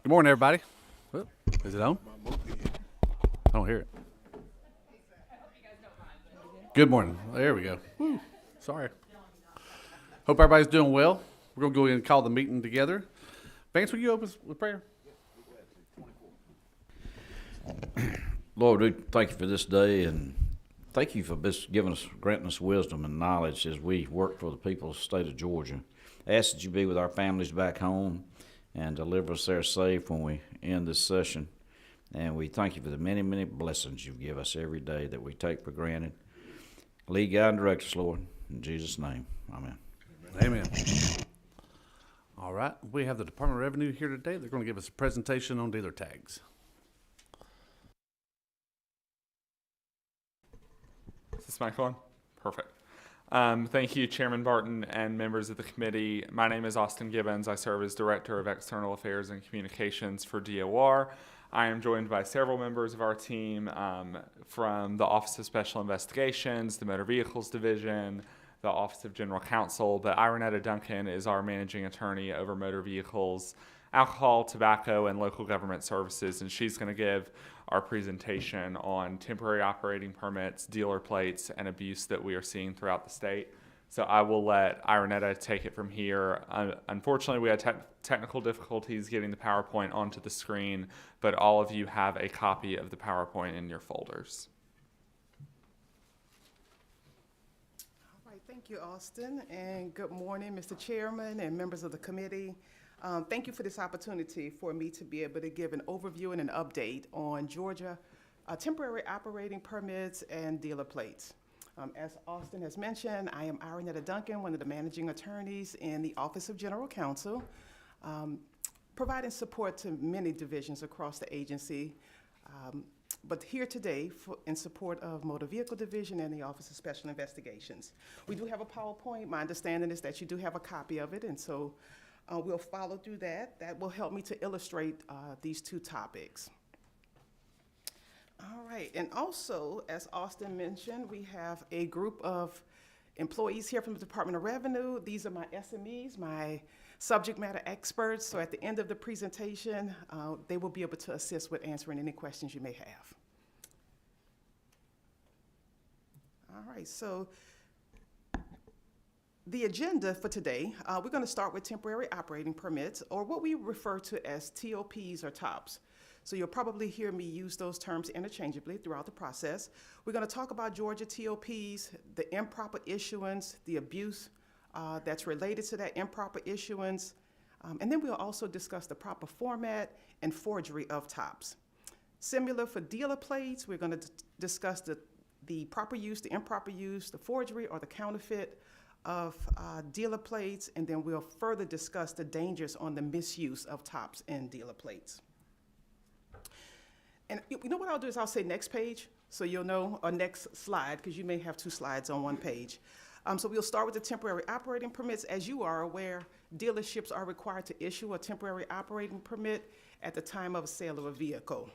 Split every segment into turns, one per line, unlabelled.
Good morning, everybody. Whoop, is it on? I don't hear it. Good morning. There we go. Woo, sorry. Hope everybody's doing well. We're going to go ahead and call the meeting together. Vance, will you open us with prayer?
Lord, we thank you for this day, and thank you for granting us wisdom and knowledge as we work for the people of the state of Georgia. I ask that you be with our families back home and deliver us there safe when we end this session. And we thank you for the many, many blessings you give us every day that we take for granted. Lead, guide, and direct us, Lord. In Jesus' name, amen.
Amen. All right. We have the Department of Revenue here today. They're going to give us a presentation on dealer tags.
Is this mic on? Perfect. Thank you, Chairman Barton and members of the committee. My name is Austin Gibbons. I serve as Director of External Affairs and Communications for DOR. I am joined by several members of our team from the Office of Special Investigations, the Motor Vehicles Division, the Office of General Counsel, but Ironetta Duncan is our Managing Attorney over Motor Vehicles, Alcohol, Tobacco, and Local Government Services, and she's going to give our presentation on temporary operating permits, dealer plates, and abuse that we are seeing throughout the state. So I will let Ironetta take it from here. Unfortunately, we had technical difficulties getting the PowerPoint onto the screen, but all of you have a copy of the PowerPoint in your folders.
All right, thank you, Austin, and good morning, Mr. Chairman and members of the committee. Thank you for this opportunity for me to be able to give an overview and an update on Georgia temporary operating permits and dealer plates. As Austin has mentioned, I am Ironetta Duncan, one of the managing attorneys in the Office of General Counsel, providing support to many divisions across the agency, but here today in support of Motor Vehicle Division and the Office of Special Investigations. We do have a PowerPoint. My understanding is that you do have a copy of it, and so we'll follow through that. That will help me to illustrate these two topics. All right, and also, as Austin mentioned, we have a group of employees here from the Department of Revenue. These are my SMEs, my subject matter experts. So at the end of the presentation, they will be able to assist with answering any questions you may have. All right, so the agenda for today, we're going to start with temporary operating permits, or what we refer to as TOPs or TOPs. So you'll probably hear me use those terms interchangeably throughout the process. We're going to talk about Georgia TOPs, the improper issuance, the abuse that's related to that improper issuance, and then we'll also discuss the proper format and forgery of TOPs. Similar for dealer plates, we're going to discuss the proper use, the improper use, the forgery or the counterfeit of dealer plates, and then we'll further discuss the dangers on the misuse of TOPs and dealer plates. And you know what I'll do is I'll say next page, so you'll know, or next slide, because you may have two slides on one page. So we'll start with the temporary operating permits. As you are aware, dealerships are required to issue a temporary operating permit at the time of a sale of a vehicle.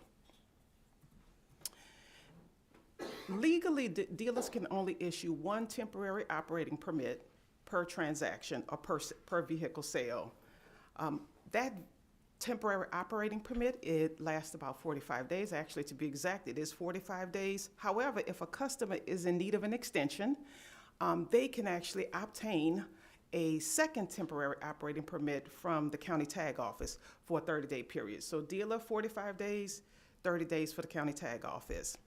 Legally, dealers can only issue one temporary operating permit per transaction or per vehicle sale. That temporary operating permit, it lasts about 45 days. Actually, to be exact, it is 45 days. However, if a customer is in need of an extension, they can actually obtain a second temporary operating permit from the county tag office for a 30-day period. So dealer, 45 days, 30 days for the county tag office.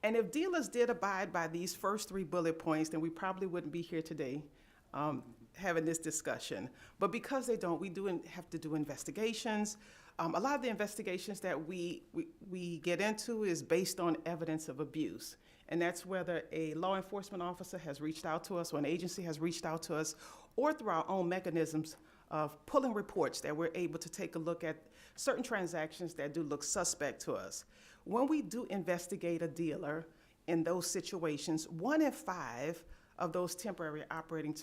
And if dealers did abide by these first three bullet points, then we probably wouldn't be here today having this discussion. But because they don't, we do have to do investigations. A lot of the investigations that we get into is based on evidence of abuse. And that's whether a law enforcement officer has reached out to us or an agency has reached out to us, or through our own mechanisms of pulling reports that we're able to take a look at certain transactions that do look suspect to us. When we do investigate a dealer in those situations, 1 in 5 of those temporary operating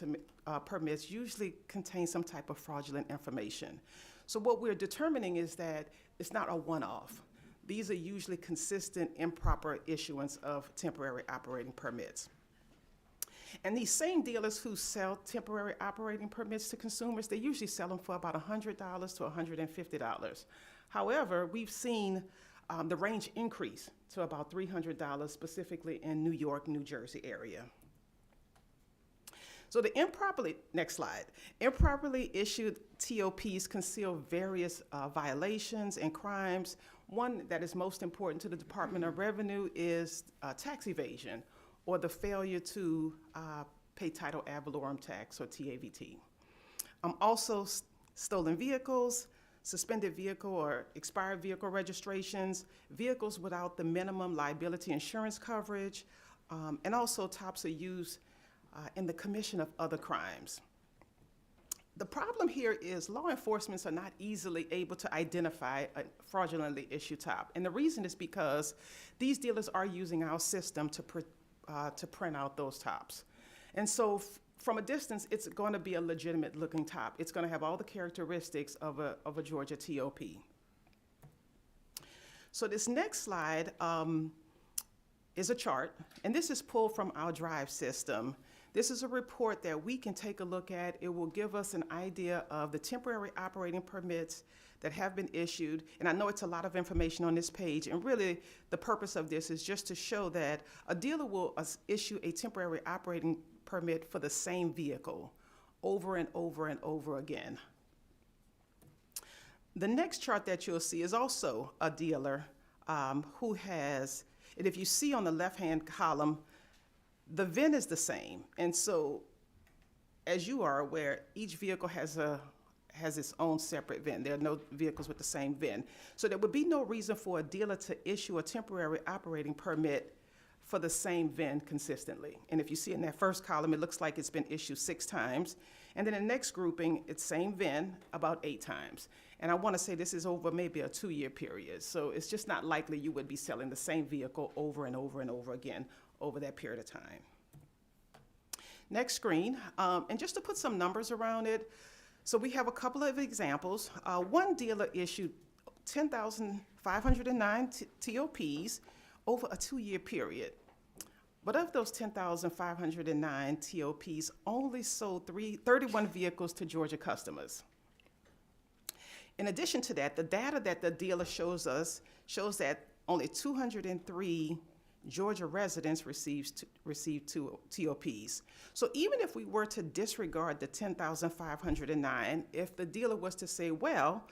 permits usually contain some type of fraudulent information. So what we're determining is that it's not a one-off. These are usually consistent improper issuance of temporary operating permits. And these same dealers who sell temporary operating permits to consumers, they usually sell them for about $100 to $150. However, we've seen the range increase to about $300, specifically in New York, New Jersey area. So the next slide, improperly issued TOPs conceal various violations and crimes. One that is most important to the Department of Revenue is tax evasion, or the failure to pay title ad valorem tax, or TAVT. Also, stolen vehicles, suspended vehicle or expired vehicle registrations, vehicles without the minimum liability insurance coverage, and also TOPs are used in the commission of other crimes. The problem here is law enforcement are not easily able to identify a fraudulently issued top. And the reason is because these dealers are using our system to print out those tops. And so from a distance, it's going to be a legitimate looking top. It's going to have all the characteristics of a Georgia TOP. So this next slide is a chart, and this is pulled from our Drive system. This is a report that we can take a look at. It will give us an idea of the temporary operating permits that have been issued. And I know it's a lot of information on this page, and really the purpose of this is just to show that a dealer will issue a temporary operating permit for the same vehicle over and over and over again. The next chart that you'll see is also a dealer who has, and if you see on the left-hand column, the VIN is the same. And so, as you are aware, each vehicle has its own separate VIN. There are no vehicles with the same VIN. So there would be no reason for a dealer to issue a temporary operating permit for the same VIN consistently. And if you see in that first column, it looks like it's been issued 6 times. And then the next grouping, it's same VIN about 8 times. And I want to say this is over maybe a 2-year period. So it's just not likely you would be selling the same vehicle over and over and over again over that period of time. Next screen, and just to put some numbers around it, so we have a couple of examples. One dealer issued 10,509 TOPs over a 2-year period. But of those 10,509 TOPs, only sold 31 vehicles to Georgia customers. In addition to that, the data that the dealer shows us shows that only 203 Georgia residents received 2 TOPs. So even if we were to disregard the 10,509, if the dealer was to say, well,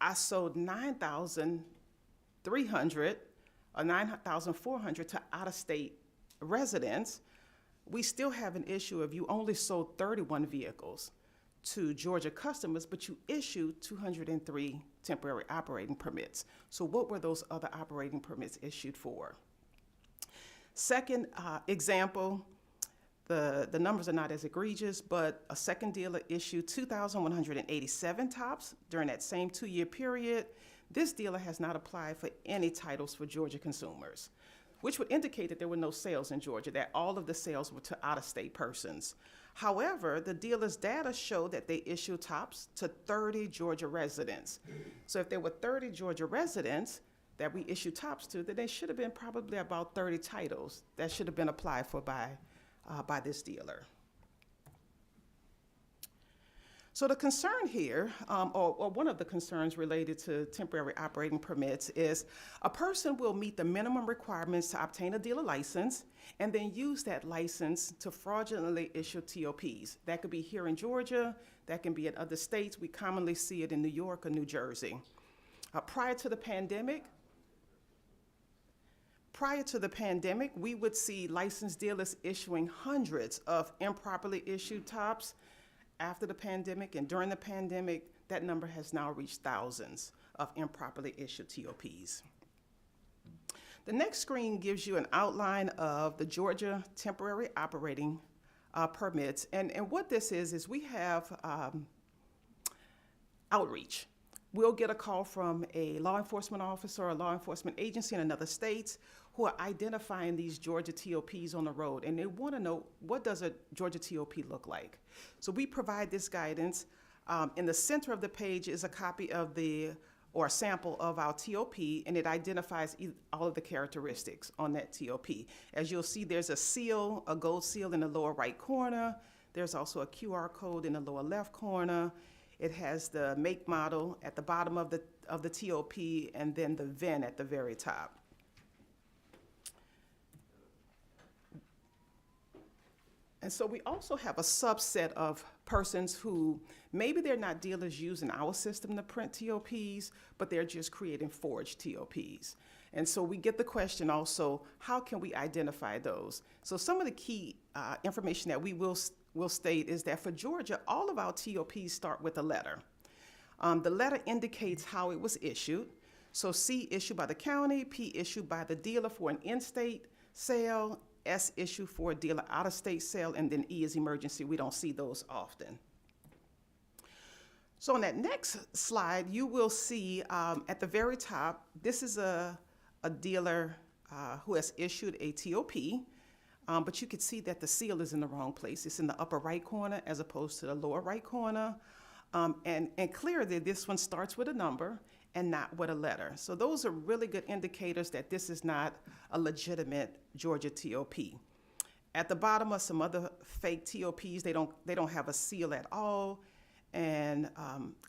I sold 9,300 or 9,400 to out-of-state residents, we still have an issue of you only sold 31 vehicles to Georgia customers, but you issued 203 temporary operating permits. So what were those other operating permits issued for? Second example, the numbers are not as egregious, but a second dealer issued 2,187 tops during that same 2-year period. This dealer has not applied for any titles for Georgia consumers, which would indicate that there were no sales in Georgia, that all of the sales were to out-of-state persons. However, the dealer's data show that they issued tops to 30 Georgia residents. So if there were 30 Georgia residents that we issued tops to, then there should have been probably about 30 titles that should have been applied for by this dealer. So the concern here, or one of the concerns related to temporary operating permits, is a person will meet the minimum requirements to obtain a dealer license and then use that license to fraudulently issue TOPs. That could be here in Georgia, that can be in other states. We commonly see it in New York or New Jersey. Prior to the pandemic, we would see licensed dealers issuing hundreds of improperly issued tops. After the pandemic and during the pandemic, that number has now reached thousands of improperly issued TOPs. The next screen gives you an outline of the Georgia temporary operating permits. And what this is we have outreach. We'll get a call from a law enforcement officer or a law enforcement agency in another state who are identifying these Georgia TOPs on the road, and they want to know, what does a Georgia TOP look like? So we provide this guidance. In the center of the page is a copy of the or a sample of our TOP, and it identifies all of the characteristics on that TOP. As you'll see, there's a seal, a gold seal in the lower right corner. There's also a QR code in the lower left corner. It has the make model at the bottom of the TOP, and then the VIN at the very top. And so we also have a subset of persons who maybe they're not dealers using our system to print TOPs, but they're just creating forged TOPs. And so we get the question also, how can we identify those? So some of the key information that we will state is that for Georgia, all of our TOPs start with a letter. The letter indicates how it was issued. So C, issued by the county, P, issued by the dealer for an in-state sale, S, issue for a dealer out-of-state sale, and then E is emergency. We don't see those often. So on that next slide, you will see at the very top, this is a dealer who has issued a TOP, but you can see that the seal is in the wrong place. It's in the upper right corner as opposed to the lower right corner. And clearly, this one starts with a number and not with a letter. So those are really good indicators that this is not a legitimate Georgia TOP. At the bottom are some other fake TOPs. They don't have a seal at all. And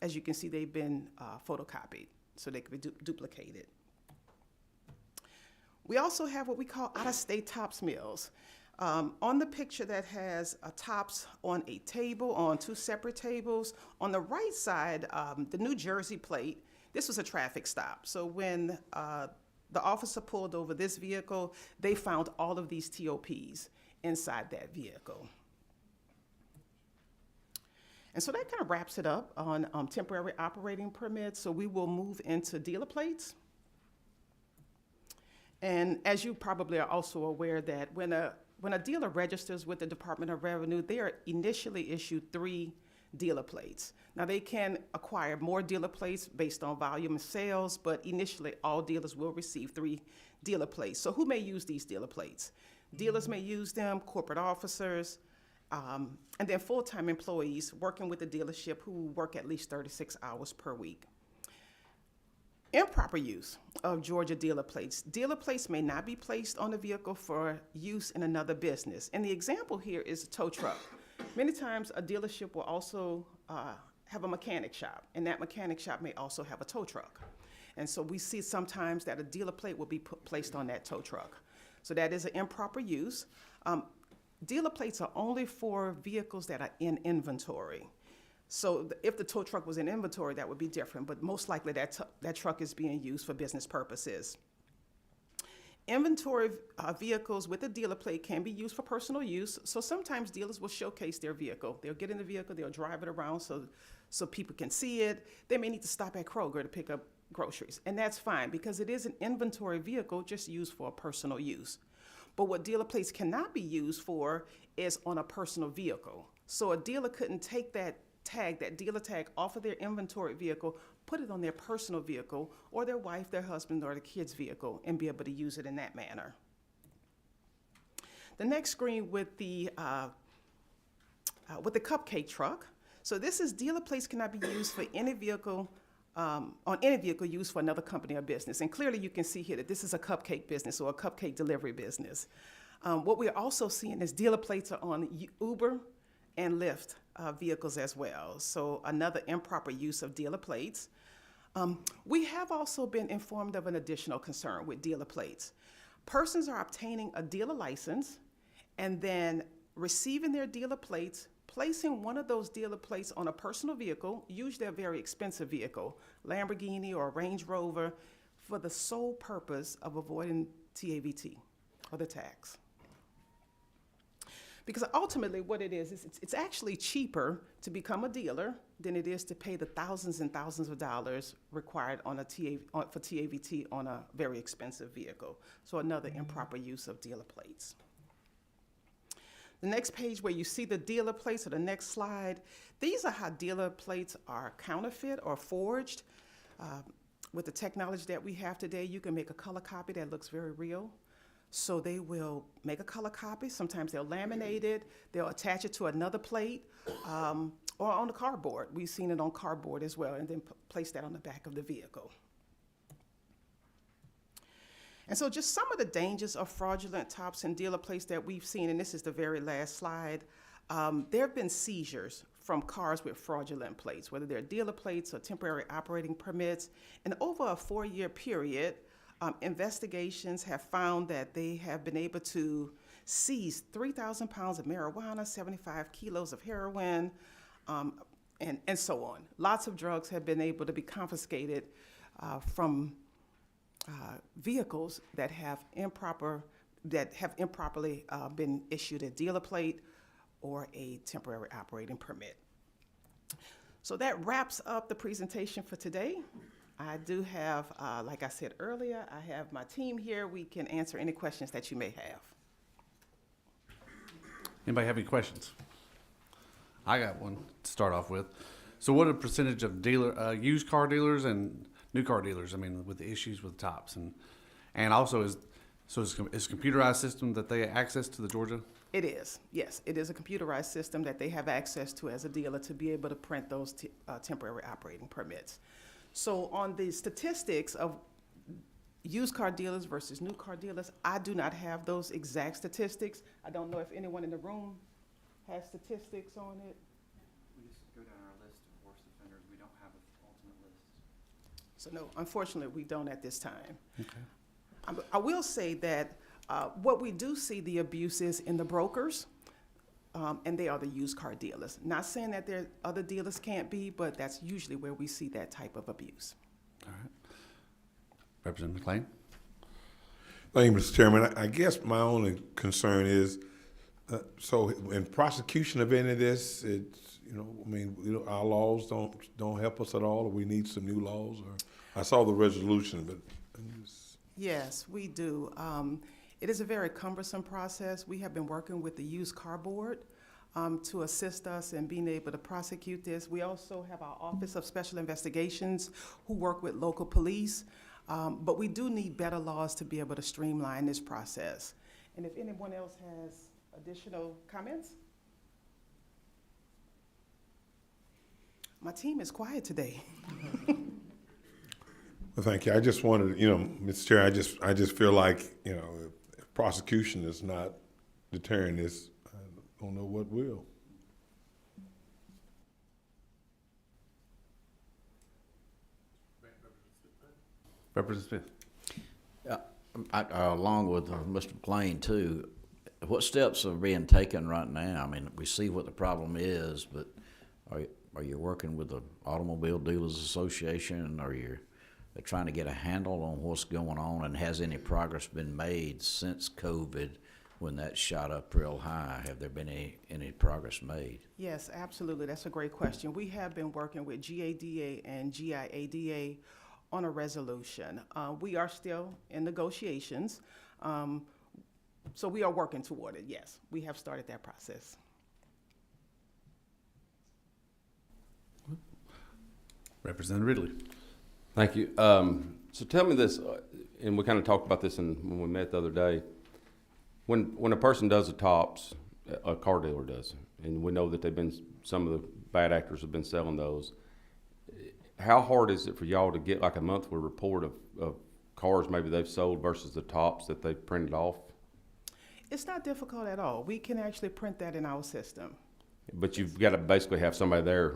as you can see, they've been photocopied, so they can be duplicated. We also have what we call out-of-state tops mills. On the picture that has tops on a table, on two separate tables, on the right side, the New Jersey plate, this was a traffic stop. So when the officer pulled over this vehicle, they found all of these TOPs inside that vehicle. And so that kind of wraps it up on temporary operating permits. So we will move into dealer plates. And as you probably are also aware that when a dealer registers with the Department of Revenue, they are initially issued 3 dealer plates. Now they can acquire more dealer plates based on volume of sales, but initially all dealers will receive 3 dealer plates. So who may use these dealer plates? Dealers may use them, corporate officers, and then full-time employees working with the dealership who work at least 36 hours per week. Improper use of Georgia dealer plates. Dealer plates may not be placed on the vehicle for use in another business. And the example here is a tow truck. Many times a dealership will also have a mechanic shop, and that mechanic shop may also have a tow truck. And so we see sometimes that a dealer plate will be placed on that tow truck. So that is an improper use. Dealer plates are only for vehicles that are in inventory. So if the tow truck was in inventory, that would be different, but most likely that truck is being used for business purposes. Inventory vehicles with a dealer plate can be used for personal use, so sometimes dealers will showcase their vehicle. They'll get in the vehicle, they'll drive it around so people can see it. They may need to stop at Kroger to pick up groceries, and that's fine because it is an inventory vehicle just used for personal use. But what dealer plates cannot be used for is on a personal vehicle. So a dealer couldn't take that dealer tag off of their inventory vehicle, put it on their personal vehicle or their wife, their husband, or the kid's vehicle and be able to use it in that manner. The next screen with the cupcake truck. So this is dealer plates cannot be used for any vehicle, on any vehicle used for another company or business. And clearly you can see here that this is a cupcake business or a cupcake delivery business. What we're also seeing is dealer plates are on Uber and Lyft vehicles as well. So another improper use of dealer plates. We have also been informed of an additional concern with dealer plates. Persons are obtaining a dealer license and then receiving their dealer plates, placing one of those dealer plates on a personal vehicle, usually a very expensive vehicle, Lamborghini or Range Rover, for the sole purpose of avoiding TAVT or the tax. Because ultimately what it is it's actually cheaper to become a dealer than it is to pay the thousands and thousands of dollars required for TAVT on a very expensive vehicle. So another improper use of dealer plates. The next page where you see the dealer plates, or the next slide, these are how dealer plates are counterfeit or forged. With the technology that we have today, you can make a color copy that looks very real. So they will make a color copy. Sometimes they'll laminate it. They'll attach it to another plate. or on the cardboard. We've seen it on cardboard as well, and then place that on the back of the vehicle. And so just some of the dangers of fraudulent tops and dealer plates that we've seen, and this is the very last slide. There have been seizures from cars with fraudulent plates, whether they're dealer plates or temporary operating permits. And over a 4-year period, investigations have found that they have been able to seize 3,000 pounds of marijuana, 75 kilos of heroin, and so on. Lots of drugs have been able to be confiscated from vehicles that have improperly been issued a dealer plate or a temporary operating permit. So that wraps up the presentation for today. I do have, like I said earlier, I have my team here. We can answer any questions that you may have.
Anybody have any questions? I got one to start off with. So what are the percentage of used car dealers and new car dealers, I mean, with the issues with tops? And also, is a computerized system that they access to the Georgia?
It is, yes. It is a computerized system that they have access to as a dealer to be able to print those temporary operating permits. So on the statistics of used car dealers versus new car dealers, I do not have those exact statistics. I don't know if anyone in the room has statistics on it.
We just go down our list of worst offenders. We don't have an ultimate list.
So no, unfortunately, we don't at this time. Okay. I will say that what we do see the abuse is in the brokers, and they are the used car dealers. Not saying that there other dealers can't be, but that's usually where we see that type of abuse.
All right. Representative McLean?
Thank you, Mr. Chairman. I guess my only concern is, so in prosecution of any of this, it's, our laws don't help us at all, or we need some new laws, or I saw the resolution, but
Yes, we do. It is a very cumbersome process. We have been working with the used car board to assist us in being able to prosecute this. We also have our Office of Special Investigations who work with local police, but we do need better laws to be able to streamline this process. And if anyone else has additional comments? My team is quiet today.
well, thank you. I just wanted, Mr. Chair, I just feel like, if prosecution is not deterring this, I don't know what will.
Representative Smith?
Along with Mr. McLean too, what steps are being taken right now? I mean, we see what the problem is, but are you working with the Automobile Dealers Association? Are you trying to get a handle on what's going on, and has any progress been made since COVID when that shot up real high? Have there been any progress made?
Yes, absolutely. That's a great question. We have been working with GADA and GIADA on a resolution. We are still in negotiations, so we are working toward it, yes. We have started that process.
Representative Ridley?
Thank you. So tell me this, and we kind of talked about this when we met the other day. When a person does the tops, a car dealer does, and we know that some of the bad actors have been selling those. How hard is it for y'all to get like a monthly report of cars maybe they've sold versus the tops that they've printed off?
It's not difficult at all. We can actually print that in our system.
But you've got to basically have somebody there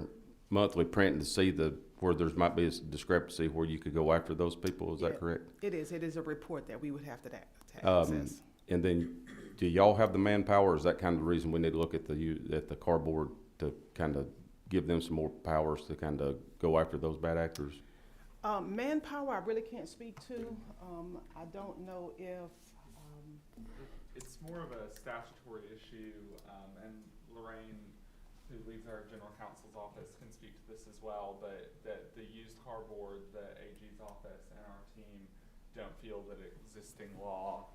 monthly printing to see where there might be a discrepancy where you could go after those people. Is that correct?
It is. It is a report that we would have to access.
And then, do y'all have the manpower? Or is that kind of the reason we need to look at the cardboard to kind of give them some more powers to kind of go after those bad actors?
Manpower, I really can't speak to. I don't know if.
It's more of a statutory issue, and Lorraine, who leads our general counsel's office, can speak to this as well, but that the used car board, the AG's office, and our team don't feel that existing law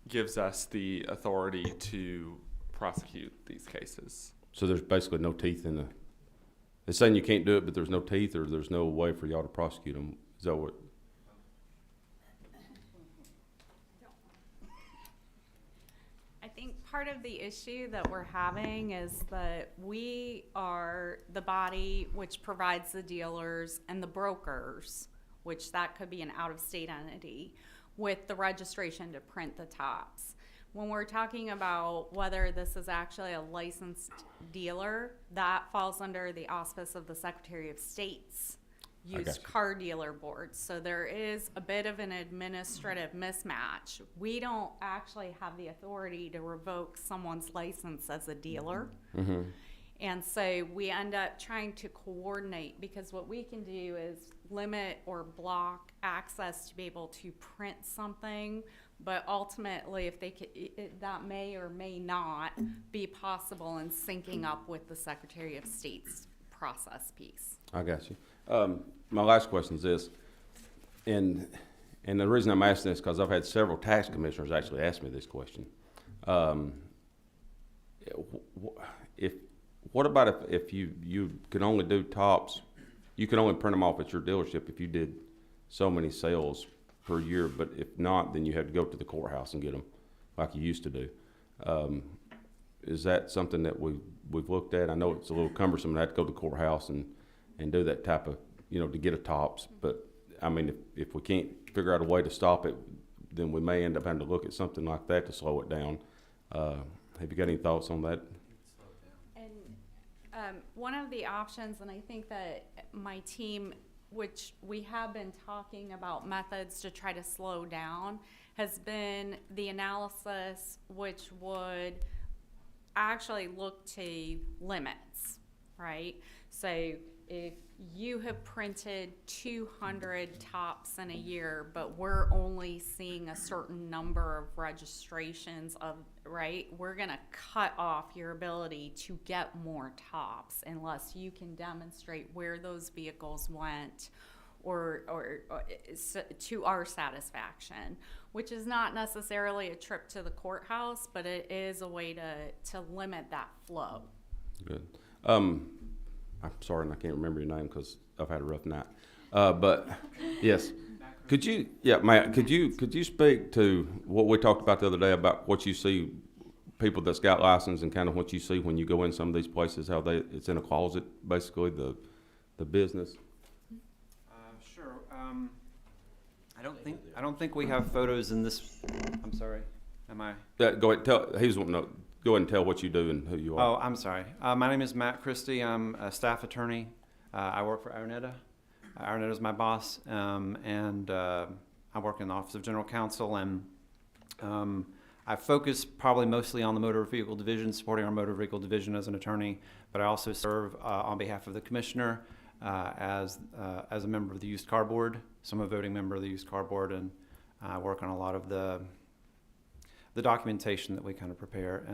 gives us the authority to prosecute these cases.
So there's basically no teeth in they're saying you can't do it, but there's no teeth, or there's no way for y'all to prosecute them. Is that what?
I think part part of the issue that we're having is that we are the body which provides the dealers and the brokers, which that could be an out-of-state entity, with the registration to print the tops. When we're talking about whether this is actually a licensed dealer, that falls under the auspice of the Secretary of State's
got
used
you.
car dealer board. So there is a bit of an administrative mismatch. We don't actually have the authority to revoke someone's license as a dealer. And so we end up trying to coordinate, because what we can do is limit or block access to be able to print something, but ultimately if they could, that may or may not be possible in syncing up with the Secretary of State's process piece.
I got you. My last question is this, and the reason I'm asking this is because I've had several tax commissioners actually ask me this question. What about if you can only do tops, you can only print them off at your dealership if you did so many sales per year, but if not, then you have to go to the courthouse and get them like you used to do. Is that something that we've looked at? I know it's a little cumbersome to have to go to the courthouse and do that type of, to get a tops, but I mean, if we can't figure out a way to stop it, then we may end up having to look at something like that to slow it down. Have you got any thoughts on that?
And one of the options, and I think that my team, which we have been talking about methods to try to slow down, has been the analysis which would actually look to limits, right? So if you have printed 200 tops in a year, but we're only seeing a certain number of registrations of, right, we're gonna cut off your ability to get more tops unless you can demonstrate where those vehicles went or to our satisfaction, which is not necessarily a trip to the courthouse, but it is a way to limit that flow.
Good. I'm sorry, and I can't remember your name because I've had a rough night. But yes, could you, Matt, could you speak to what we talked about the other day about what you see people that's got license and kind of what you see when you go in some of these places, how it's in a closet, basically the business?
Sure. I don't think we have photos in this. I'm sorry. Am I?
Go ahead. Go ahead and tell what you do and who you are.
Oh, I'm sorry. My name is Matt Christie. I'm a staff attorney. I work for Araneta. Araneta is my boss, and I work in the Office of General Counsel, and I focus probably mostly on the motor vehicle division, supporting our motor vehicle division as an attorney, but I also serve on behalf of the commissioner as a member of the used car board. So I'm a voting member of the used car board, and I work on a lot of the documentation that we kind of prepare.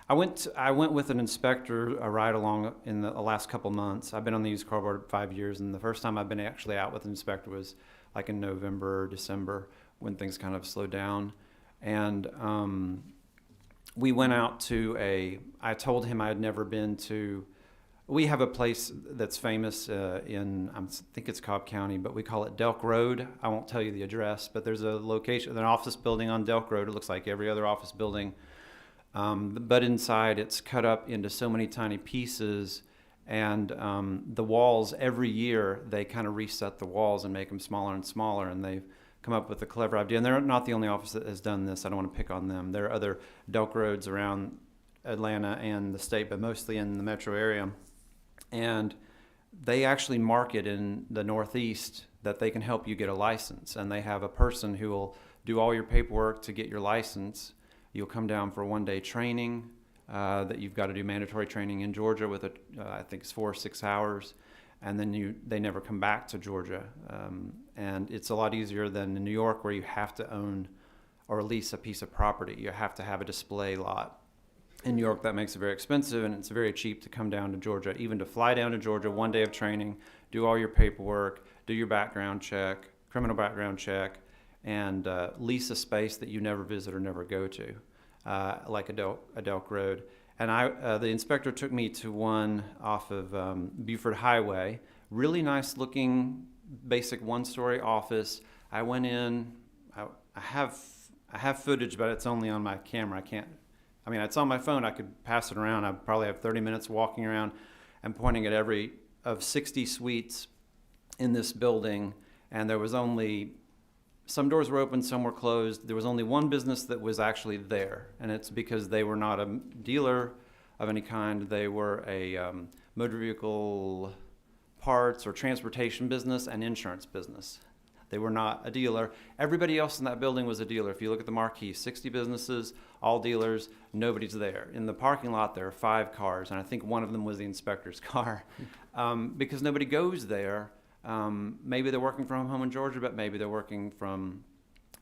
I went with an inspector a ride along in the last couple months. I've been on the used car board 5 years, and the first time I've been actually out with an inspector was like in November or December when things kind of slowed down. And we went out to I told him I had never been to, we have a place that's famous I think it's Cobb County, but we call it Delk Road. I won't tell you the address, but there's a location, an office building on Delk Road. It looks like every other office building. But inside it's cut up into so many tiny pieces, and the walls, every year they kind of reset the walls and make them smaller and smaller, and they've come up with a clever idea. And they're not the only office that has done this. I don't want to pick on them. There are other Delk Roads around Atlanta and the state, but mostly in the metro area. And they actually market in the Northeast that they can help you get a license. And they have a person who will do all your paperwork to get your license. You'll come down for a one-day training that you've got to do mandatory training in Georgia with I think it's 4 or 6 hours. And then they never come back to Georgia. And it's a lot easier than in New York, where you have to own or lease a piece of property. You have to have a display lot. In New York, that makes it very expensive, and it's very cheap to come down to Georgia. Even to fly down to Georgia, 1 day of training, do all your paperwork, do your background check, criminal background check, and lease a space that you never visit or never go to, like a Delk Road. And the inspector took me to one off of Buford Highway, really nice looking, basic one-story office. I went in. I have footage, but it's only on my camera. I can't. I mean, it's on my phone. I could pass it around. I probably have 30 minutes walking around and pointing at every of 60 suites in this building, and there was only some doors were open, some were closed. There was only one business that was actually there, and it's because they were not a dealer of any kind. They were a motor vehicle parts or transportation business and insurance business. They were not a dealer. Everybody else in that building was a dealer. If you look at the marquee, 60 businesses, all dealers, nobody's there. In the parking lot, there are 5 cars, and I think one of them was the inspector's car, because nobody goes there. Maybe they're working from home in Georgia, but maybe they're working from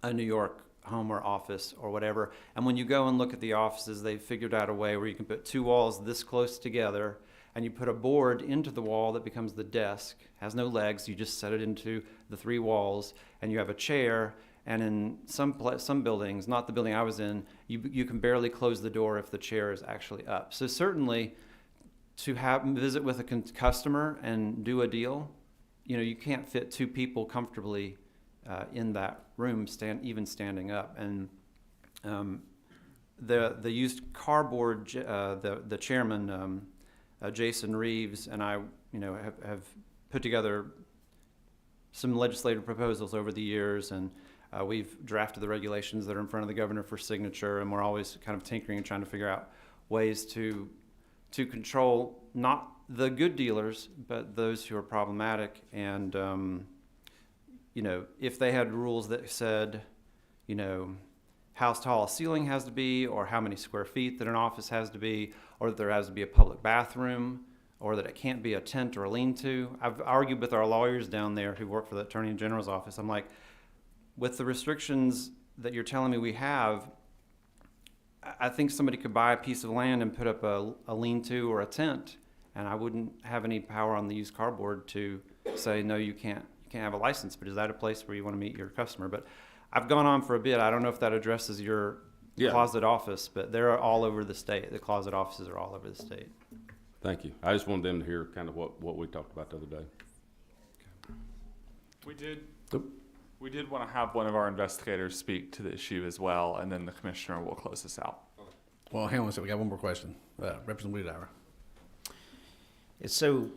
a New York home or office or whatever. And when you go and look at the offices, they've figured out a way where you can put 2 walls this close together, and you put a board into the wall that becomes the desk. Has no legs. You just set it into the 3 walls, and you have a chair. And in some buildings, not the building I was in, you can barely close the door if the chair is actually up. So certainly, to visit with a customer and do a deal, you can't fit 2 people comfortably in that room, even standing up. And the used car board, the chairman, Jason Reeves, and I, have put together some legislative proposals over the years, and we've drafted the regulations that are in front of the governor for signature, and we're always kind of tinkering and trying to figure out ways to control not the good dealers, but those who are problematic. And, if they had rules that said, how tall a ceiling has to be, or how many square feet that an office has to be, or that there has to be a public bathroom, or that it can't be a tent or a lean-to. I've argued with our lawyers down there who work for the Attorney General's office. I'm like, with the restrictions that you're telling me we have, I think somebody could buy a piece of land and put up a lean-to or a tent, and I wouldn't have any power on the used car board to say, no, you can't have a license, but is that a place where you want to meet your customer? But I've gone on for a bit. I don't know if that addresses your closet office, but they're all over the state. The closet offices are all over the state.
Thank you. I just wanted them to hear kind of what we talked about the other day.
We did want to have one of our investigators speak to the issue as well, and then the commissioner will close this out.
Well, hang on a second. We got one more question. Representative Wiedehour.
So,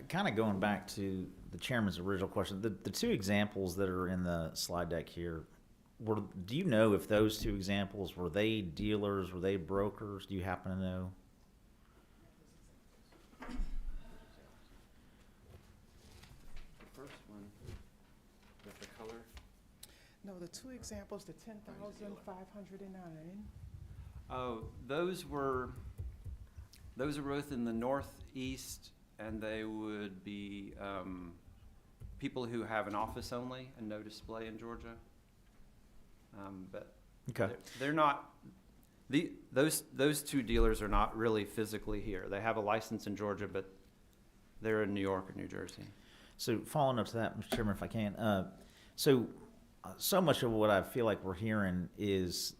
kind of going back to the chairman's original question, the 2 examples that are in the slide deck here, do you know if those 2 examples, were they dealers, were they brokers? Do you happen to know?
The first one with the color.
No, the 2 examples, the 10,509.
Oh, those were both in the northeast, and they would be people who have an office only and no display in Georgia. But
Okay.
they're not. Those 2 dealers are not really physically here. They have a license in Georgia, but they're in New York or New Jersey.
So following up to that, Mr. Chairman, if I can, so much of what I feel like we're hearing is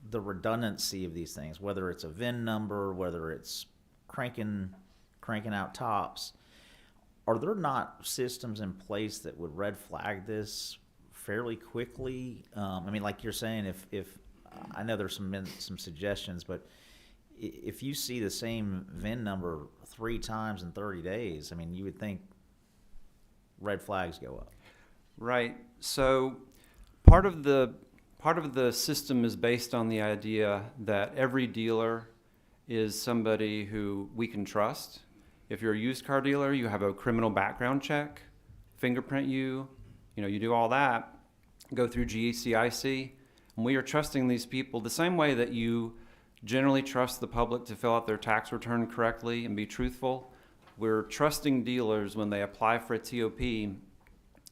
the redundancy of these things, whether it's a VIN number, whether it's cranking out tops. Are there not systems in place that would red flag this fairly quickly? Like you're saying, if I know there's some suggestions, but if you see the same VIN number 3 times in 30 days, you would think red flags go up.
Right. So part of the system is based on the idea that every dealer is somebody who we can trust. If you're a used car dealer, you have a criminal background check, fingerprint you do all that, go through GECIC. And we are trusting these people the same way that you generally trust the public to fill out their tax return correctly and be truthful. We're trusting dealers when they apply for a TOP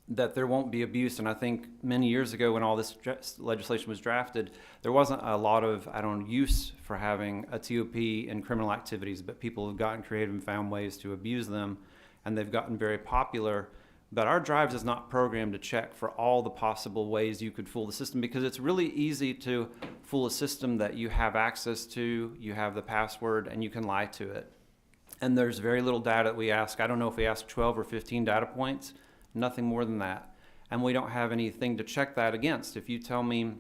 that there won't be abuse. And I think many years ago when all this legislation was drafted, there wasn't a lot of, use for having a TOP in criminal activities, but people have gotten creative and found ways to abuse them, and they've gotten very popular. But our Drives is not programmed to check for all the possible ways you could fool the system, because it's really easy to fool a system that you have access to, you have the password, and you can lie to it. And there's very little data that we ask. I don't know if we ask 12 or 15 data points, nothing more than that. and we don't have anything to check that against. If you tell me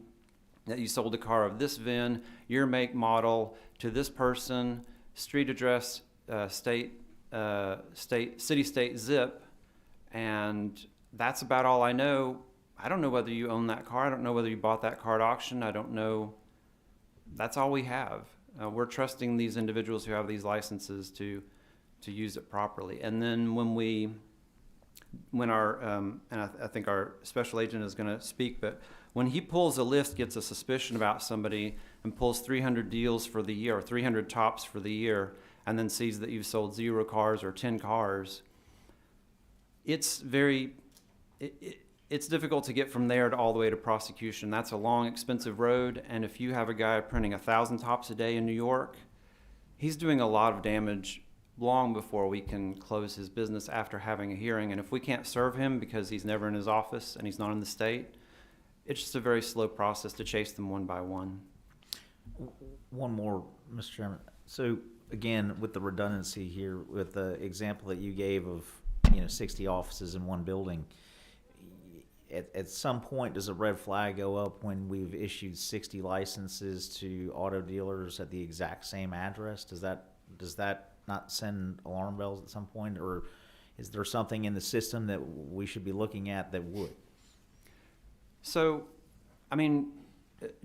that you sold a car of this VIN, year, make, model, to this person, street address, city, state, zip, and that's about all I know. I don't know whether you own that car. I don't know whether you bought that car at auction. I don't know. That's all we have. We're trusting these individuals who have these licenses to use it properly. And then when our, and I think our special agent is going to speak, but when he pulls a list, gets a suspicion about somebody, and pulls 300 deals for the year, or 300 tops for the year, and then sees that you've sold 0 cars or 10 cars, it's difficult to get from there to all the way to prosecution. That's a long, expensive road, and if you have a guy printing 1,000 tops a day in New York, he's doing a lot of damage long before we can close his business after having a hearing. And if we can't serve him because he's never in his office and he's not in the state, it's just a very slow process to chase them one by one.
One more, Mr. Chairman. So again, with the redundancy here, with the example that you gave of 60 offices in one building, at some point does a red flag go up when we've issued 60 licenses to auto dealers at the exact same address? Does that not send alarm bells at some point, or is there something in the system that we should be looking at that would?
So, I mean,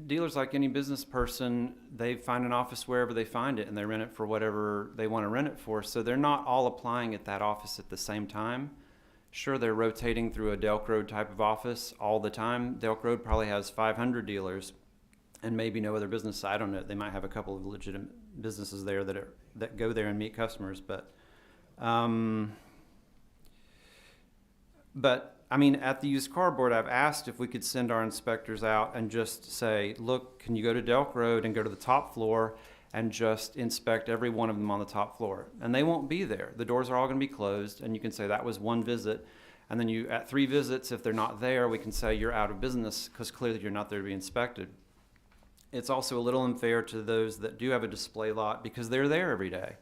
dealers, like any business person, they find an office wherever they find it and they rent it for whatever they want to rent it for. So they're not all applying at that office at the same time. Sure, they're rotating through a Delk Road type of office all the time. Delk Road probably has 500 dealers and maybe no other business. I don't know. They might have a couple of legitimate businesses there that go there and meet customers. But I mean, at the used car board, I've asked if we could send our inspectors out and just say, look, can you go to Delk Road and go to the top floor and just inspect every one of them on the top floor? And they won't be there. The doors are all going to be closed, and you can say that was one visit. And then at 3 visits, if they're not there, we can say you're out of business because clearly you're not there to be inspected. It's also a little unfair to those that do have a display lot because they're there every day.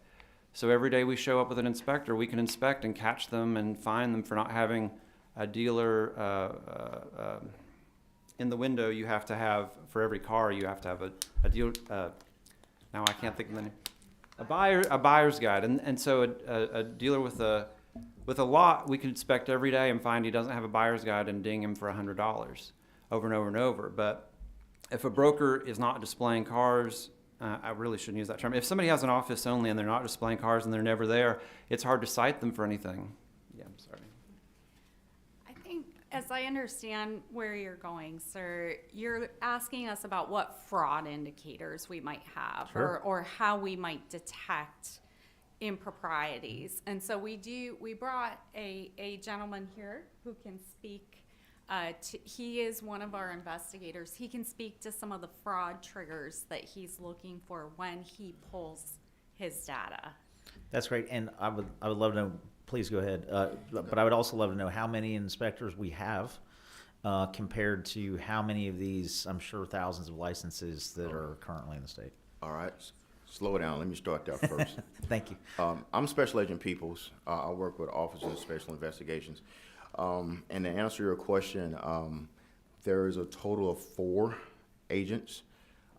So every day we show up with an inspector, we can inspect and catch them and fine them for not having a dealer in the window. You have to have, for every car, you have to have a dealer. Now I can't think of the name. A buyer's guide, and so a dealer with a lot, we could inspect every day and find he doesn't have a buyer's guide and ding him for $100 over and over and over. But if a broker is not displaying cars, I really shouldn't use that term. If somebody has an office only and they're not displaying cars and they're never there, it's hard to cite them for anything. Yeah, I'm sorry.
I think, as I understand where you're going, sir, you're asking us about what fraud indicators we might have, or how we might detect improprieties. And so we brought a gentleman here who can speak. He is one of our investigators. He can speak to some of the fraud triggers that he's looking for when he pulls his data.
That's great, and I would love to know. Please go ahead. But I would also love to know how many inspectors we have compared to how many of these, I'm sure, thousands of licenses that are currently in the state.
All right, slow down. Let me start there first.
Thank you.
I'm Special Agent Peoples. I work with Office of Special Investigations. And to answer your question, there is a total of 4 agents.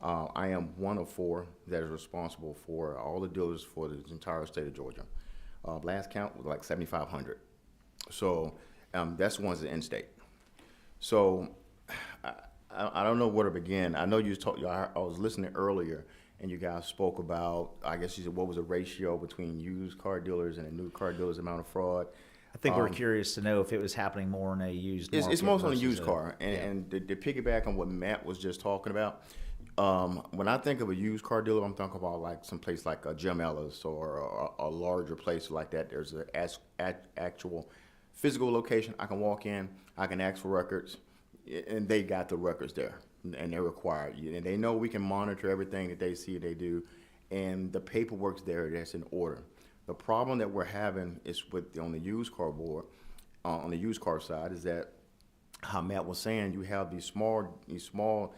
I am one of 4 that is responsible for all the dealers for the entire state of Georgia. Last count was like 7,500. So that's the ones that in-state. So I don't know where to begin. I know I was listening earlier, and you guys spoke about, I guess you said, what was the ratio between used car dealers and a new car dealers' amount of fraud?
I think we're curious to know if it was happening more in a used market.
It's mostly on a
versus
used car. And to piggyback on what Matt was just talking about, when I think of a used car dealer, I'm talking about like some place like a Jim Ellis or a larger place like that. There's an actual physical location. I can walk in, I can ask for records, and they got the records there, and they're required. And they know we can monitor everything that they see they do, and the paperwork's there that's in order. The problem that we're having is on the used car board, on the used car side, is that how Matt was saying, you have these small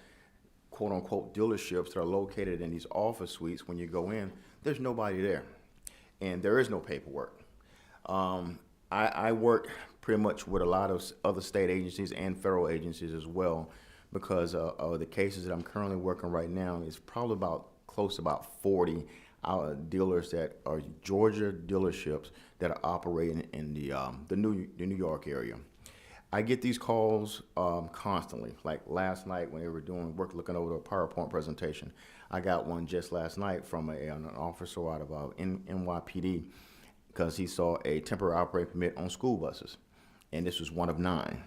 quote unquote dealerships that are located in these office suites. When you go in, there's nobody there, and there is no paperwork. I I work pretty much with a lot of other state agencies and federal agencies as well, because of the cases that I'm currently working right now. It's probably close to about 40 dealers that are Georgia dealerships that are operating in the New York area. I get these calls constantly. Like last night when they were doing work, looking over the PowerPoint presentation, I got one just last night from an officer out of NYPD, because he saw a temporary operating permit on school buses, and this was one of nine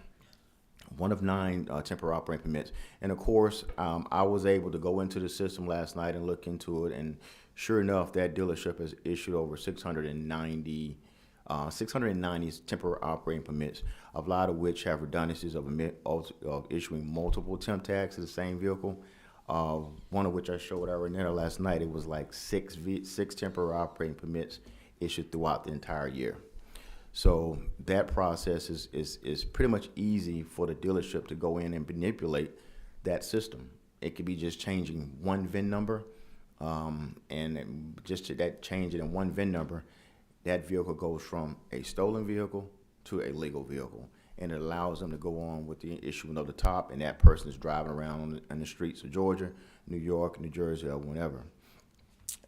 temporary operating permits. And of course, I was able to go into the system last night and look into it, and sure enough, that dealership has issued over 690 temporary operating permits, a lot of which have redundancies of issuing multiple temp tags to the same vehicle. One of which I showed Araneta last night. It was like six temporary operating permits issued throughout the entire year. So that process is pretty much easy for the dealership to go in and manipulate that system. It could be just changing one VIN number, and just to that change it in one VIN number, that vehicle goes from a stolen vehicle to a legal vehicle, and it allows them to go on with the issuing of the top, and that person is driving around on the streets of Georgia, New York, New Jersey, or whatever.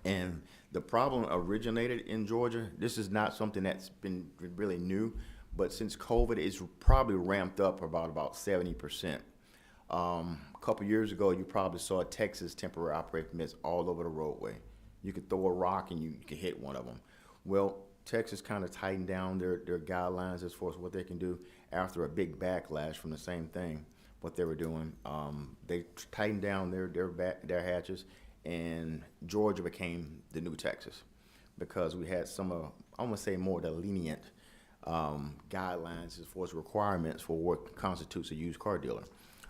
And the problem originated in Georgia. This is not something that's been really new, but since COVID, it's probably ramped up about 70%. A couple years ago, you probably saw Texas temporary operating permits all over the roadway. You could throw a rock and you could hit one of them. Well, Texas kind of tightened down their guidelines as far as what they can do after a big backlash from the same thing, what they were doing. They tightened down their hatches, and Georgia became the new Texas, because we had some of, I want to say, more the lenient guidelines as far as requirements for what constitutes a used car dealer.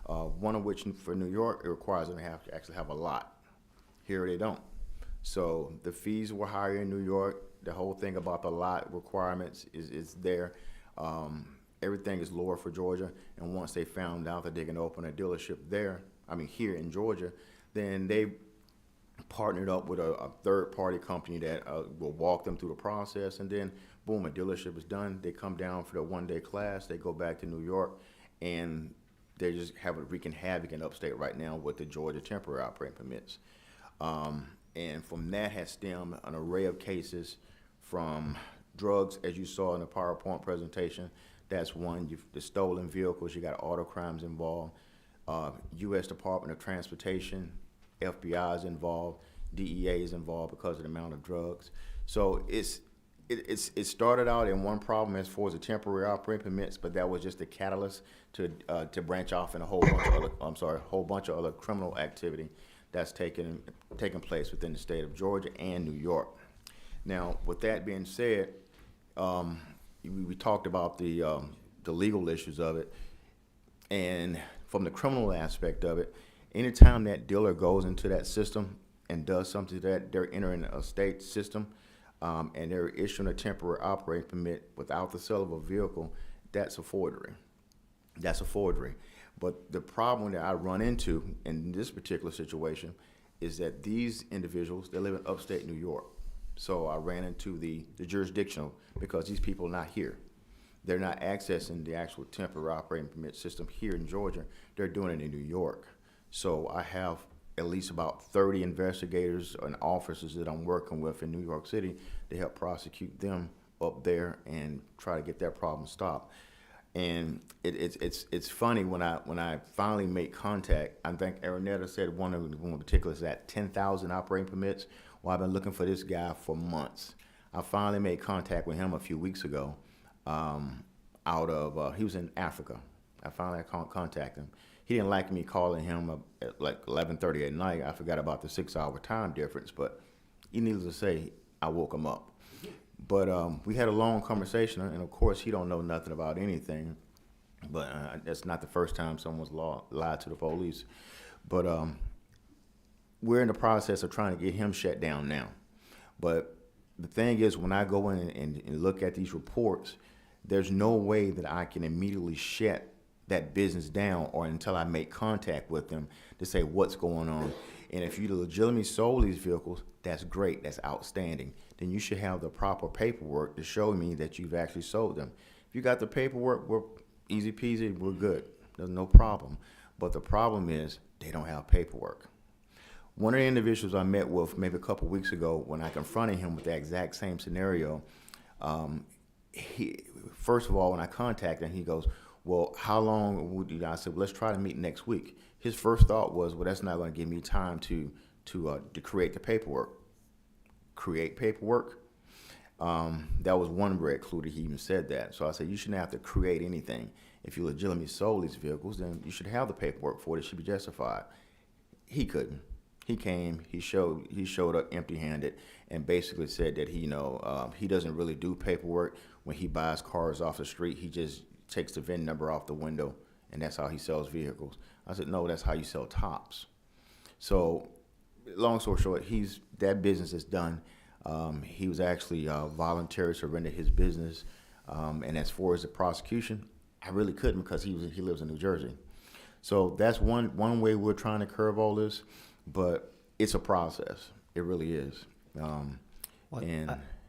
One of which for New York, it requires them to actually have a lot. Here they don't. So the fees were higher in New York. The whole thing about the lot requirements is there. Everything is lower for Georgia. And once they found out that they can open a dealership here in Georgia, then they partnered up with a third-party company that will walk them through the process. And then, boom, a dealership is done. They come down for the one-day class. They go back to New York, and they just wreaking havoc in upstate right now with the Georgia temporary operating permits. And from that has stemmed an array of cases, from drugs, as you saw in the PowerPoint presentation. That's one. The stolen vehicles, you got auto crimes involved, U.S. Department of Transportation, FBI is involved, DEA is involved because of the amount of drugs. So it started out in one problem as far as the temporary operating permits, but that was just a catalyst to branch off in a whole bunch of other criminal activity that's taking place within the state of Georgia and New York. Now, with that being said, we talked about the legal issues of it, and from the criminal aspect of it, anytime that dealer goes into that system and does something that they're entering a state system, and they're issuing a temporary operating permit without the sale of a vehicle, that's a forgery. That's a forgery. But the problem that I run into in this particular situation is that these individuals, they live in upstate New York. So I ran into the jurisdictional, because these people are not here. They're not accessing the actual temporary operating permit system here in Georgia. They're doing it in New York. So I have at least about 30 investigators and officers that I'm working with in New York City to help prosecute them up there and try to get that problem stopped. And it's funny when I finally make contact. I think Araneta said one in particular is at 10,000 operating permits. Well, I've been looking for this guy for months. I finally made contact with him a few weeks ago. He was in Africa. I finally contacted him. He didn't like me calling him at like 11:30 at night. I forgot about the 6-hour time difference, but needless to say, I woke him up. But we had a long conversation, and of course, he don't know nothing about anything. But that's not the first time someone's lied to the police. But we're in the process of trying to get him shut down now. But the thing is, when I go in and look at these reports, there's no way that I can immediately shut that business down or until I make contact with them to say what's going on. And if you legitimately sold these vehicles, that's great, that's outstanding. Then you should have the proper paperwork to show me that you've actually sold them. If you got the paperwork, we're easy peasy, we're good. There's no problem. But the problem is they don't have paperwork. One of the individuals I met with maybe a couple weeks ago, when I confronted him with that exact same scenario, first of all, when I contacted him, he goes, well, how long would you? I said, well, let's try to meet next week. His first thought was, well, that's not going to give me time to create the paperwork. Create paperwork? That was one red clue that he even said that. So I said, you shouldn't have to create anything. If you legitimately sold these vehicles, then you should have the paperwork for it. It should be justified. He couldn't. He came. He showed up empty-handed, and basically said that he doesn't really do paperwork. When he buys cars off the street, he just takes the VIN number off the window, and that's how he sells vehicles. I said, no, that's how you sell tops. So, long story short, that business is done. He was actually voluntary surrendered his business, and as far as the prosecution, I really couldn't because he lives in New Jersey. So that's one way we're trying to curve all this, but it's a process. It really is.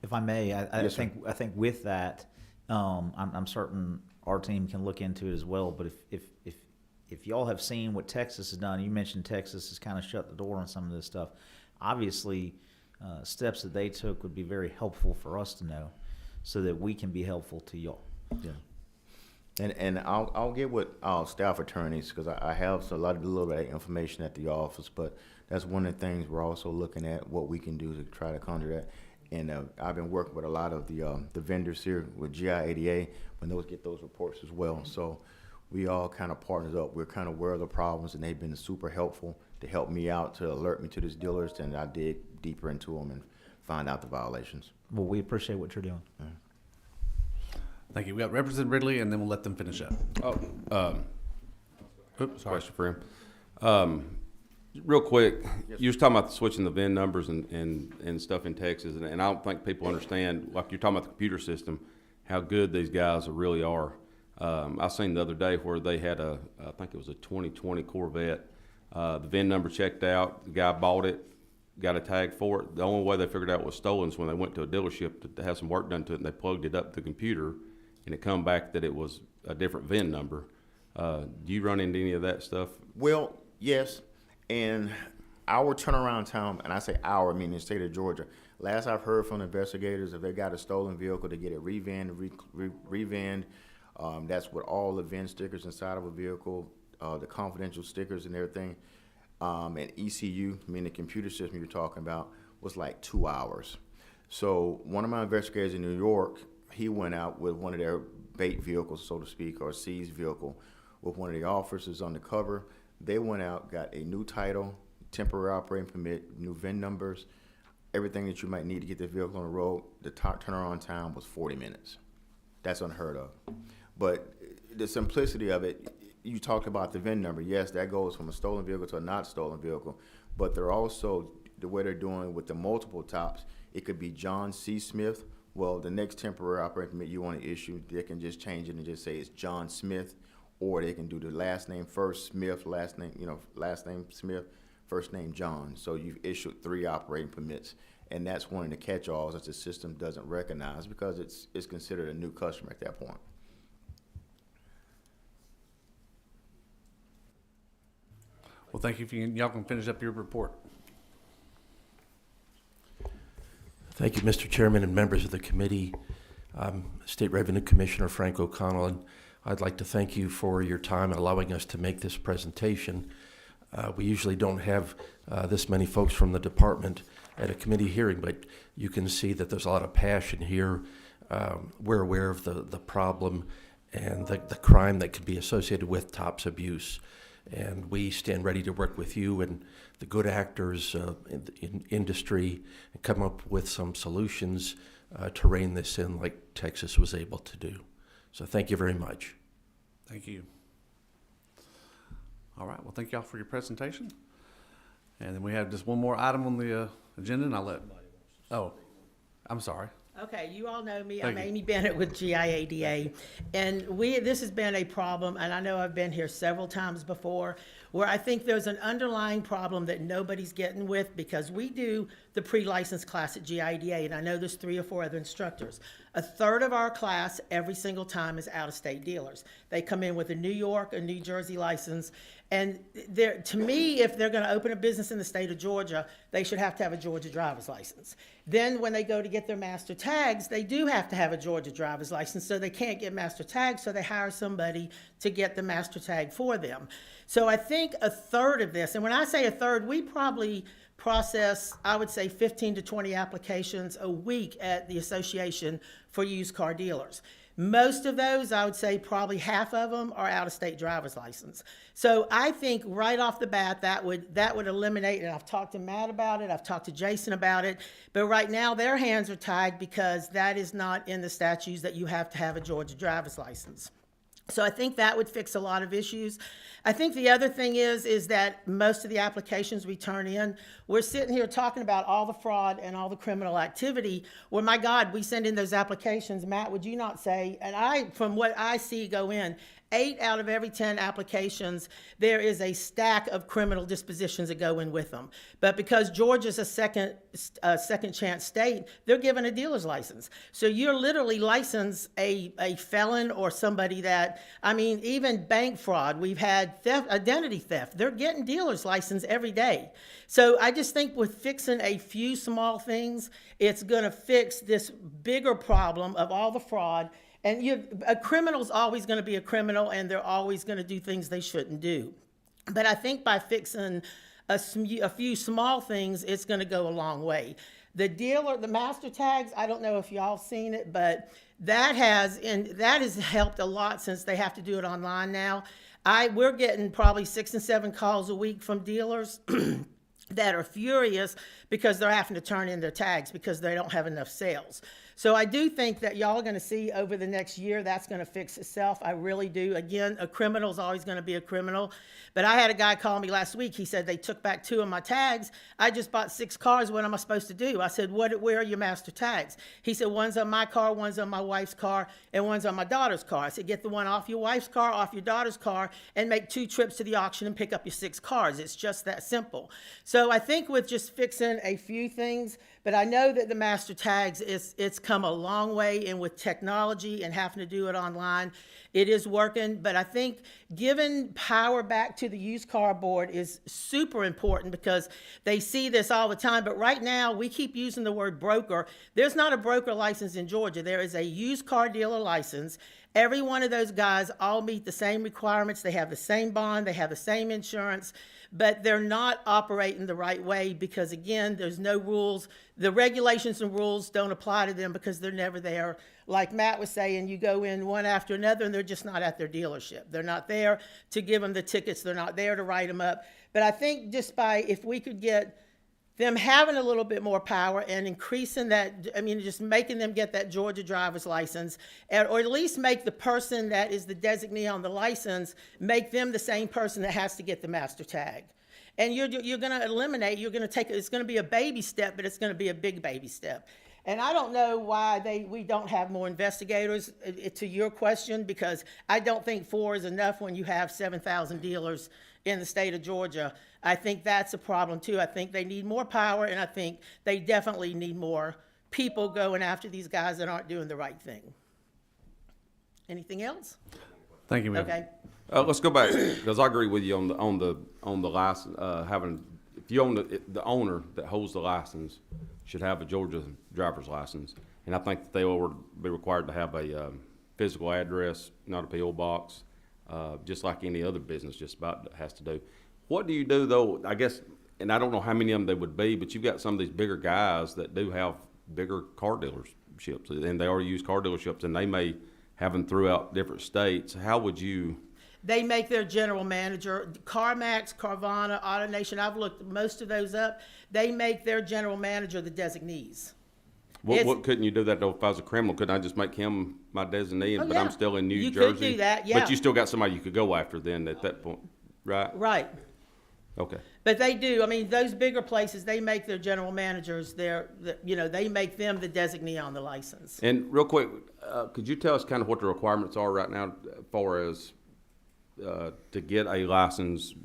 If I may, I
Yes, sir.
think with that, I'm certain our team can look into it as well. But if y'all have seen what Texas has done, you mentioned Texas has kind of shut the door on some of this stuff. Obviously, steps that they took would be very helpful for us to know, so that we can be helpful to y'all.
Yeah. And I'll get with our staff attorneys, because I have a little bit of information at the office, but that's one of the things we're also looking at, what we can do to try to conjure that. And I've been working with a lot of the vendors here with GI-ADA when those get those reports as well. So we all kind of partnered up. We're kind of aware of the problems, and they've been super helpful to help me out, to alert me to these dealers, and I dig deeper into them and find out the violations.
Well, we appreciate what you're doing.
Thank you. We got Representative Ridley, and then we'll let them finish up.
Oops, question for him. Real quick, you was talking about switching the VIN numbers and stuff in Texas, and I don't think people understand, like you're talking about the computer system, how good these guys really are. I seen the other day where they had I think it was a 2020 Corvette. The VIN number checked out, the guy bought it, got a tag for it. The only way they figured out it was stolen is when they went to a dealership to have some work done to it, and they plugged it up to the computer, and it come back that it was a different VIN number. Do you run into any of that stuff?
Well, yes. And our turnaround time, and I say our, meaning the state of Georgia, last I've heard from investigators, if they got a stolen vehicle, to get it revanned. That's with all the VIN stickers inside of a vehicle, the confidential stickers and everything. And ECU, meaning the computer system you're talking about, was like 2 hours. So one of my investigators in New York, he went out with one of their bait vehicles, so to speak, or seized vehicle, with one of the officers undercover. They went out, got a new title, temporary operating permit, new VIN numbers, everything that you might need to get the vehicle on the road. The turnaround time was 40 minutes. That's unheard of. But the simplicity of it, you talked about the VIN number. Yes, that goes from a stolen vehicle to a not stolen vehicle. But they're also, the way they're doing with the multiple tops, it could be John C. Smith. Well, the next temporary operating permit you want to issue, they can just change it and just say it's John Smith. Or they can do the last name first, Smith, last name Smith, first name John. So you've issued 3 operating permits. And that's one of the catch-alls that the system doesn't recognize, because it's considered a new customer at that point.
Well, thank you. Y'all can finish up your report.
Thank you, Mr. Chairman and members of the committee. State Revenue Commissioner Frank O'Connell, and I'd like to thank you for your time and allowing us to make this presentation. We usually don't have this many folks from the department at a committee hearing, but you can see that there's a lot of passion here. We're aware of the problem and the crime that could be associated with TOPS abuse. And we stand ready to work with you and the good actors in industry and come up with some solutions to rein this in like Texas was able to do. So thank you very much.
Thank you. All right. Well, thank y'all for your presentation. And then we have just one more item on the agenda, and I'll let. Oh, I'm sorry.
Okay, you all know me.
Thank
I'm
you.
Amy Bennett with GIADA. And this has been a problem, and I know I've been here several times before. where I think there's an underlying problem that nobody's getting with, because we do the pre-licensed class at GIDA, and I know there's 3 or 4 other instructors. A third of our class every single time is out-of-state dealers. They come in with a New York, a New Jersey license, and to me, if they're going to open a business in the state of Georgia, they should have to have a Georgia driver's license. Then when they go to get their master tags, they do have to have a Georgia driver's license, so they can't get master tags, so they hire somebody to get the master tag for them. So I think a third of this, and when I say a third, we probably process, I would say 15 to 20 applications a week at the Association for Used Car Dealers. Most of those, I would say probably half of them are out-of-state driver's license. So I think right off the bat, that would eliminate, and I've talked to Matt about it, I've talked to Jason about it, but right now their hands are tied because that is not in the statutes that you have to have a Georgia driver's license. So I think that would fix a lot of issues. I think the other thing is that most of the applications we turn in, we're sitting here talking about all the fraud and all the criminal activity. Well, my God, we send in those applications. Matt, would you not say, and from what I see go in, 8 out of every 10 applications, there is a stack of criminal dispositions that go in with them. But because Georgia's a second chance state, they're given a dealer's license. So you're literally licensed a felon or somebody that, I mean, even bank fraud, we've had theft, identity theft, they're getting dealer's license every day. So I just think with fixing a few small things, it's gonna fix this bigger problem of all the fraud. And a criminal's always going to be a criminal, and they're always going to do things they shouldn't do. But I think by fixing a few small things, it's going to go a long way. The master tags, I don't know if y'all seen it, but that has helped a lot since they have to do it online now. We're getting probably 6 and 7 calls a week from dealers that are furious because they're having to turn in their tags because they don't have enough sales. So I do think that y'all are going to see over the next year that's going to fix itself. I really do. Again, a criminal is always going to be a criminal. But I had a guy call me last week. He said they took back 2 of my tags. I just bought 6 cars. What am I supposed to do? I said, where are your master tags? He said, one's on my car, one's on my wife's car, and one's on my daughter's car. I said, get the one off your wife's car, off your daughter's car, and make 2 trips to the auction and pick up your 6 cars. It's just that simple. So I think with just fixing a few things, but I know that the master tags, it's come a long way, and with technology and having to do it online, it is working. But I think giving power back to the used car board is super important because they see this all the time. But right now, we keep using the word broker. There's not a broker license in Georgia. There is a used car dealer license. Every one of those guys all meet the same requirements. They have the same bond. They have the same insurance. But they're not operating the right way because, again, there's no rules. The regulations and rules don't apply to them because they're never there. Like Matt was saying, you go in one after another and they're just not at their dealership. They're not there to give them the tickets. They're not there to write them up. But I think just if we could get them having a little bit more power and increasing that, just making them get that Georgia driver's license, or at least make the person that is the designee on the license, make them the same person that has to get the master tag. And you're going to eliminate, it's going to be a baby step, but it's going to be a big baby step. And I don't know why we don't have more investigators, to your question, because I don't think 4 is enough when you have 7,000 dealers in the state of Georgia. I think that's a problem too. I think they need more power, and I think they definitely need more people going after these guys that aren't doing the right thing. Anything else?
Thank you, ma'am.
Okay.
Let's go back because I agree with you on the license if you own the owner that holds the license should have a Georgia driver's license, and I think that they will be required to have a physical address, not a PO box, just like any other business just about has to do. What do you do though? I guess, and I don't know how many of them they would be, but you've got some of these bigger guys that do have bigger car dealerships, and they already use car dealerships, and they may have them throughout different states. How would you?
They make their general manager, CarMax, Carvana, AutoNation, I've looked most of those up. They make their general manager the designees.
What couldn't you do that though? If I was a criminal, couldn't I just make him my designee? But
yeah.
I'm still in New Jersey.
You could do that, yeah.
But you still got somebody you could go after then at that point, right?
Right.
Okay.
But they do. Those bigger places, they make their general managers they make them the designee on the license.
And real quick, could you tell us kind of what the requirements are right now as far as to get a license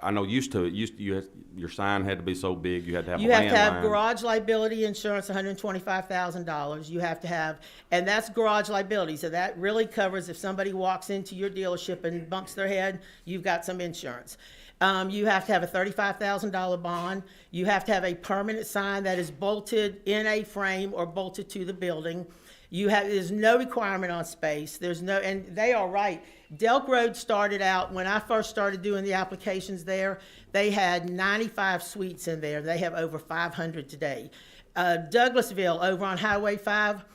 I know used to it, your sign had to be so big, you had to have a
You have to have
landline.
garage liability insurance, $125,000. You have to have, and that's garage liability. So that really covers if somebody walks into your dealership and bumps their head, you've got some insurance. You have to have a $35,000 bond. You have to have a permanent sign that is bolted in a frame or bolted to the building. There's no requirement on space. And they are right. Delk Road started out, when I first started doing the applications there, they had 95 suites in there. They have over 500 today. Douglasville, over on Highway 5,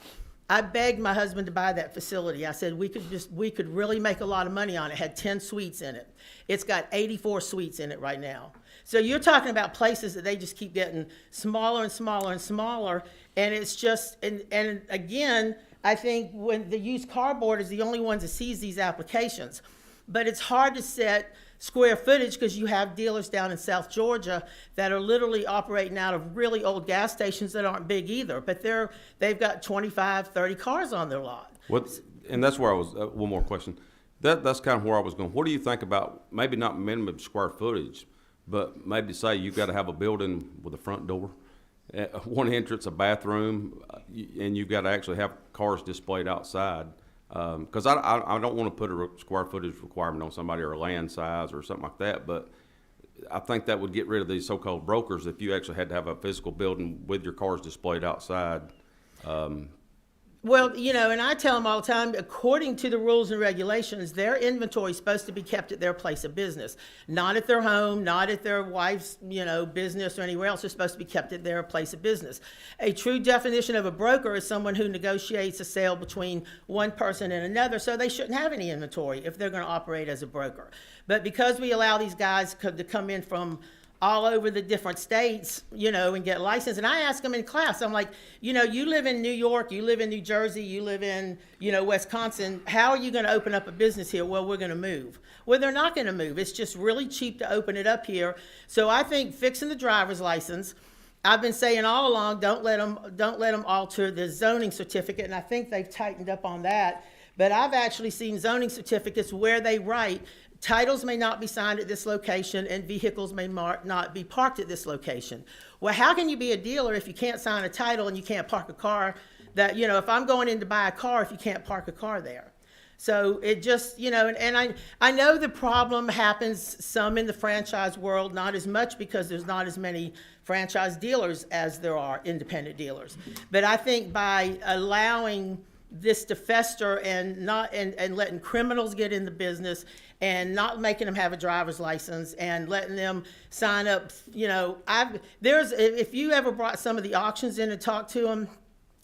I begged my husband to buy that facility. I said we could really make a lot of money on it. It had 10 suites in it. It's got 84 suites in it right now. So you're talking about places that they just keep getting smaller and smaller and smaller. And it's just, and again, I think when the used car board is the only one that sees these applications. But it's hard to set square footage because you have dealers down in South Georgia that are literally operating out of really old gas stations that aren't big either, but they've got 25, 30 cars on their lot.
And that's where I was, one more question. That's kind of where I was going. What do you think about, maybe not minimum square footage, but maybe say you've got to have a building with a front door, one entrance, a bathroom, and you've got to actually have cars displayed outside? Because I don't want to put a square footage requirement on somebody or a land size or something like that, but I think that would get rid of these so-called brokers if you actually had to have a physical building with your cars displayed outside.
Well, and I tell them all the time, according to the rules and regulations, their inventory is supposed to be kept at their place of business, not at their home, not at their wife's, business or anywhere else. It's supposed to be kept at their place of business. A true definition of a broker is someone who negotiates a sale between one person and another, so they shouldn't have any inventory if they're going to operate as a broker. But because we allow these guys to come in from all over the different states, and get licensed. And I ask them in class, I'm like, you live in New York, you live in New Jersey, you live in, Wisconsin. How are you going to open up a business here? Well, we're going to move. Well, they're not going to move. It's just really cheap to open it up here. So I think fixing the driver's license, I've been saying all along, don't let them alter the zoning certificate. And I think they've tightened up on that. But I've actually seen zoning certificates where they write, titles may not be signed at this location and vehicles may not be parked at this location. Well, how can you be a dealer if you can't sign a title and you can't park a car that, if I'm going in to buy a car, if you can't park a car there? So it just, and I know the problem happens some in the franchise world, not as much because there's not as many franchise dealers as there are independent dealers. But I think by allowing this to fester and letting criminals get in the business and not making them have a driver's license and letting them sign up, if you ever brought some of the auctions in and talked to them,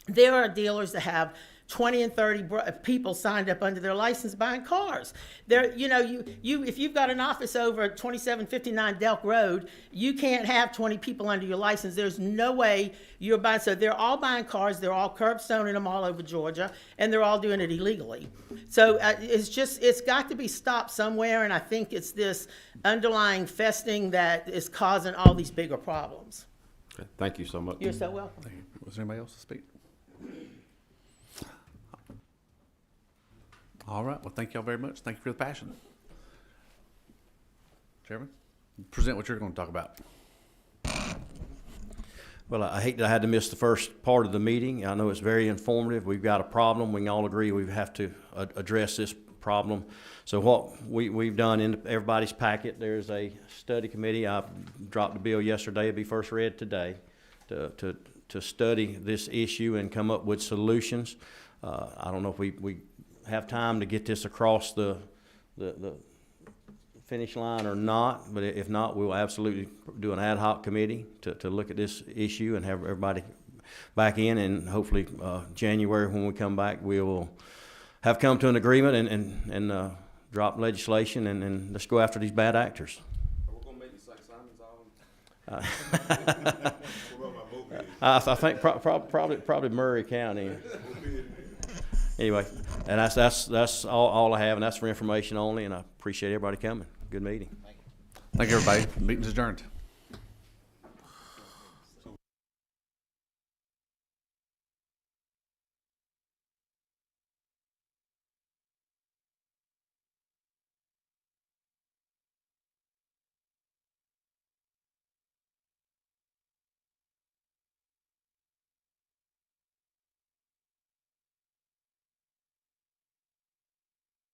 there are dealers that have 20 and 30 people signed up under their license buying cars. There, if you've got an office over 2759 Delk Road, you can't have 20 people under your license. There's no way you're buying. So they're all buying cars. They're all curbstoning them all over Georgia, and they're all doing it illegally. So it's got to be stopped somewhere. And I think it's this underlying festing that is causing all these bigger problems.
Okay, thank you so much.
You're so welcome.
Thank you. Was there anybody else to speak? All right. Well, thank y'all very much. Thank you for the passion. Chairman, present what you're going to talk about.
Well, I hate that I had to miss the first part of the meeting. I know it's very informative. We've got a problem. We can all agree we have to address this problem. So what we've done in everybody's packet, there's a study committee. I dropped the bill yesterday. It'll be first read today to study this issue and come up with solutions. I don't know if we have time to get this across the finish line or not, but if not, we'll absolutely do an ad hoc committee to look at this issue and have everybody back in, and hopefully January when we come back, we will have come to an agreement and drop legislation and let's go after these bad actors.
We're going to meet in St. Simon's Island.
I think probably Murray County. Anyway, and that's all I have, and that's for information only, and I appreciate everybody coming. Good meeting.
Thank you, everybody. Meeting's adjourned.